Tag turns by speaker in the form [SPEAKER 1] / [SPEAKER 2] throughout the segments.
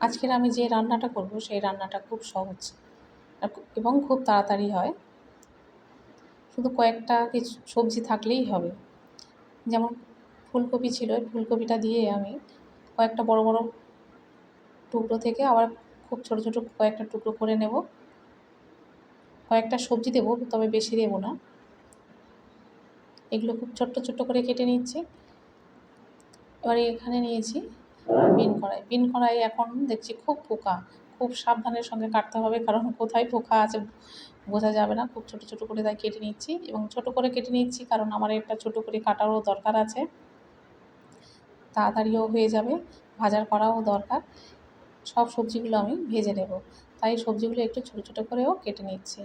[SPEAKER 1] আজকের আমি যে রান্নাটা করব সেই রান্নাটা খুব সহজ এবং খুব তাড়াতাড়ি হয়। শুধু কয়েকটা কিছু সবজি থাকলেই হবে। যেমন ফুলকপি ছিল, এই ফুলকপিটা দিয়ে আমি কয়েকটা বড় বড় টুকরো থেকে আবার খুব ছোট ছোট কয়েকটা টুকরো করে নেব। কয়েকটা সবজি দেবো, তবে বেশি দেবো না। এগুলো খুব ছোট্ট ছোট্ট করে কেটে নিচ্ছি। এবারে এখানে নিয়েছি বিন কড়াই এখন দেখছি খুব পোকা। খুব সাবধানের সঙ্গে কাটতে হবে, কারণ কোথায় পোকা আছে বোঝা যাবে না। খুব ছোট ছোট করে তাই কেটে নিচ্ছি, এবং ছোট করে কেটে নিচ্ছি কারণ আমার একটা ছোট করে কাটারও দরকার আছে, তাড়াতাড়িও হয়ে যাবে, ভাজার করাও দরকার। সব সবজিগুলো আমি ভেজে নেব, তাই সবজিগুলো একটু ছোট ছোট করেও কেটে নিচ্ছি।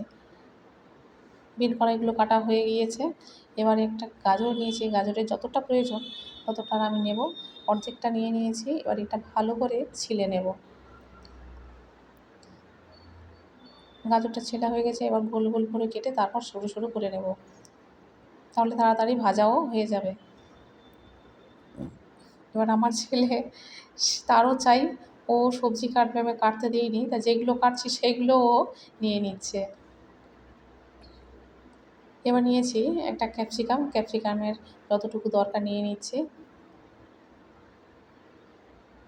[SPEAKER 1] বিন কড়াইগুলো কাটা হয়ে গিয়েছে। এবারে একটা গাজর নিয়েছি, গাজরের যতটা প্রয়োজন ততটা আমি নেব। অর্ধেকটা নিয়ে নিয়েছি। এবার এটা ভালো করে ছিলে নেব। গাজরটা ছেলা হয়ে গেছে, এবার গোল গোল করে কেটে তারপর সরু সরু করে নেব, তাহলে তাড়াতাড়ি ভাজাও হয়ে যাবে। এবার আমার ছেলে, তারও চাই, ও সবজি কাটবে, আমি কাটতে দিইনি, তা যেগুলো কাটছি সেইগুলো ও নিয়ে নিচ্ছে। এবার নিয়েছি একটা ক্যাপসিকামের যতটুকু দরকার নিয়ে নিচ্ছি।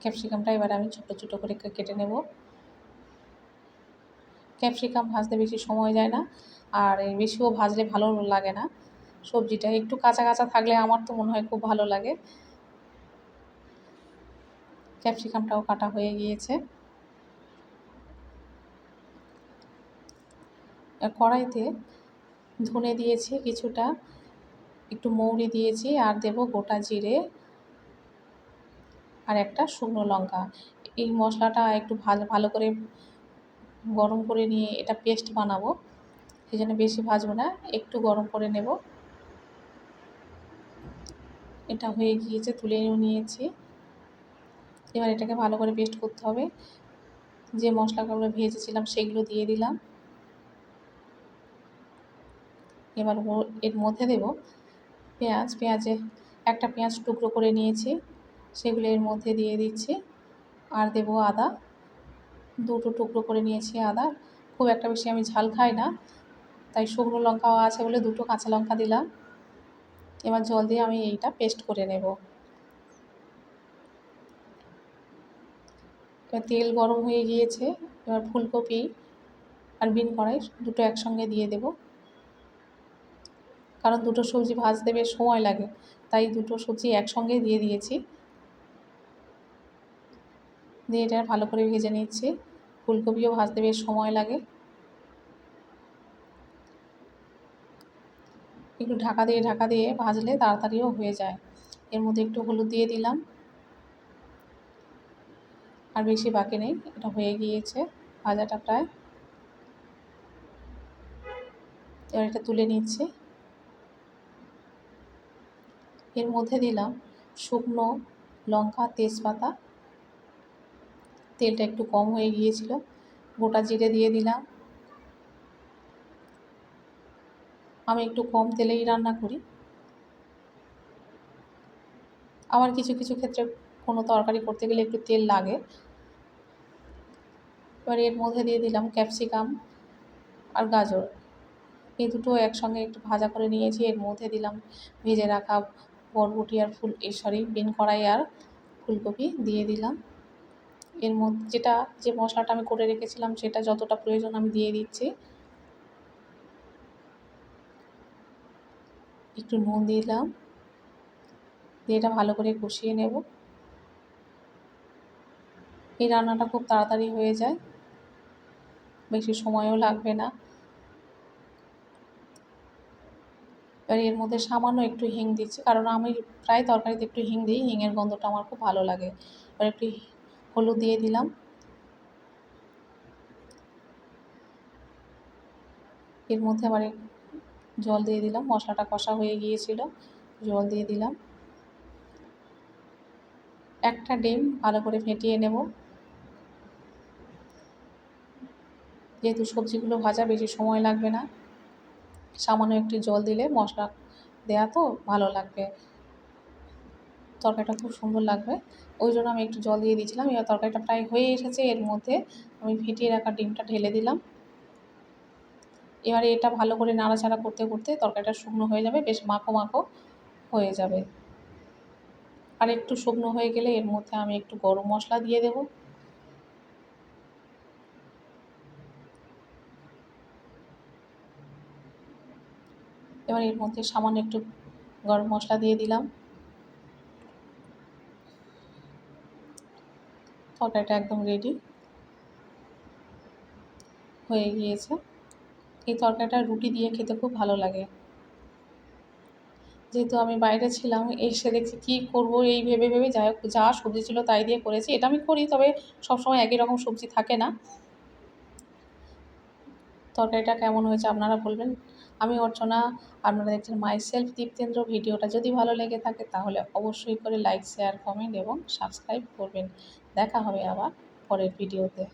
[SPEAKER 1] ক্যাপসিকামটা এবার আমি ছোটো ছোটো করে কেটে নেব। ক্যাপসিকাম ভাজতে বেশি সময় যায় না, আর বেশিও ভাজলে ভালো লাগে না। সবজিটা একটু কাঁচা কাঁচা থাকলে আমার তো মনে হয় খুব ভালো লাগে। ক্যাপসিকামটাও কাটা হয়ে গিয়েছে। কড়াইতে ধনে দিয়েছি কিছুটা, একটু মৌরি দিয়েছি, আর দেব গোটা জিরে আর একটা শুকনো লঙ্কা। এই মশলাটা একটু ভালো করে গরম করে নিয়ে এটা পেস্ট বানাবো, সেই জন্য বেশি ভাজবো না, একটু গরম করে নেব। এটা হয়ে গিয়েছে, তুলে নিয়েছি। এবার এটাকে ভালো করে পেস্ট করতে হবে। যে মশলাগুলো ভেজেছিলাম সেগুলো দিয়ে দিলাম। এবার এর মধ্যে দেব পেঁয়াজে একটা পেঁয়াজ টুকরো করে নিয়েছি, সেগুলো এর মধ্যে দিয়ে দিচ্ছি। আর দেব আদা, দুটো টুকরো করে নিয়েছি আদা। খুব একটা বেশি আমি ঝাল খাই না, তাই শুকনো লঙ্কাও আছে বলে দুটো কাঁচা লঙ্কা দিলাম। এবার জল দিয়ে আমি এইটা পেস্ট করে নেব। এবার তেল গরম হয়ে গিয়েছে। এবার ফুলকপি আর বিন কড়াই দুটো একসঙ্গে দিয়ে দেব, কারণ দুটো সবজি ভাজতে বেশ সময় লাগে, তাই দুটো সবজি একসঙ্গে দিয়ে দিয়েছি। দিয়ে এটা ভালো করে ভেজে নিচ্ছি। ফুলকপিও ভাজতে বেশ সময় লাগে। একটু ঢাকা দিয়ে ভাজলে তাড়াতাড়িও হয়ে যায়। এর মধ্যে একটু হলুদ দিয়ে দিলাম, আর বেশি বাকি নেই, এটা হয়ে গিয়েছে ভাজাটা প্রায়। এবার এটা তুলে নিচ্ছি। এর মধ্যে দিলাম শুকনো লঙ্কা, তেজপাতা। তেলটা একটু কম হয়ে গিয়েছিল। গোটা জিরে দিয়ে দিলাম। আমি একটু কম তেলেই রান্না করি, আবার কিছু কিছু ক্ষেত্রে কোনো তরকারি করতে গেলে একটু তেল লাগে। এবার এর মধ্যে দিয়ে দিলাম ক্যাপসিকাম আর গাজর, এই দুটো একসঙ্গে একটু ভাজা করে নিয়েছি। এর মধ্যে দিলাম ভেজে রাখা বরবটি আর বিন কড়াই আর ফুলকপি দিয়ে দিলাম। এর মধ্যে যে মশলাটা আমি করে রেখেছিলাম সেটা যতটা প্রয়োজন আমি দিয়ে দিচ্ছি। একটু নুন দিলাম, দিয়ে এটা ভালো করে কষিয়ে নেব। এই রান্নাটা খুব তাড়াতাড়ি হয়ে যায়, বেশি সময়ও লাগবে না। এবার এর মধ্যে সামান্য একটু হিং দিচ্ছি, কারণ আমি প্রায় তরকারিতে একটু হিং দিই, হিঙের গন্ধটা আমার খুব ভালো লাগে। এবার একটু হলুদ দিয়ে দিলাম। এর মধ্যে আবার জল দিয়ে দিলাম, মশলাটা কষা হয়ে গিয়েছিল, জল দিয়ে দিলাম। একটা ডিম ভালো করে ফেটিয়ে নেব। যেহেতু সবজিগুলো ভাজা, বেশি সময় লাগবে না, সামান্য একটু জল দিলে মশলা দেওয়া তো ভালো লাগবে, তরকারিটা খুব সুন্দর লাগবে। ওই জন্য আমি একটু জল দিয়ে দিয়েছিলাম। এবার তরকারিটা প্রায় হয়ে এসেছে। এর মধ্যে আমি ফেটিয়ে রাখা ডিমটা ঢেলে দিলাম। এবারে এটা ভালো করে নাড়াচাড়া করতে করতে তরকারিটা শুকনো হয়ে যাবে, বেশ মাখো মাখো হয়ে যাবে। আর একটু শুকনো হয়ে গেলে এর মধ্যে আমি একটু গরম মশলা দিয়ে দেবো। এবার এর মধ্যে সামান্য একটু গরম মশলা দিয়ে দিলাম। তরকারিটা একদম রেডি হয়ে গিয়েছে। এই তরকারিটা রুটি দিয়ে খেতে খুব ভালো লাগে। যেহেতু আমি বাইরে ছিলাম, এসে দেখছি কী করবো এই ভেবে ভেবে যাই হোক যা সবজি ছিল তাই দিয়ে করেছি। এটা আমি করি, তবে সবসময় একই রকম সবজি থাকে না। তরকারিটা কেমন হয়েছে আপনারা বলবেন। আমি অর্চনা, আপনারা দেখছেন মাইসেলফ দীপ্তেন্দ্র। ভিডিওটা যদি ভালো লেগে থাকে তাহলে অবশ্যই করে লাইক, শেয়ার, কমেন্ট এবং সাবস্ক্রাইব করবেন। দেখা হবে আবার পরের ভিডিওতে।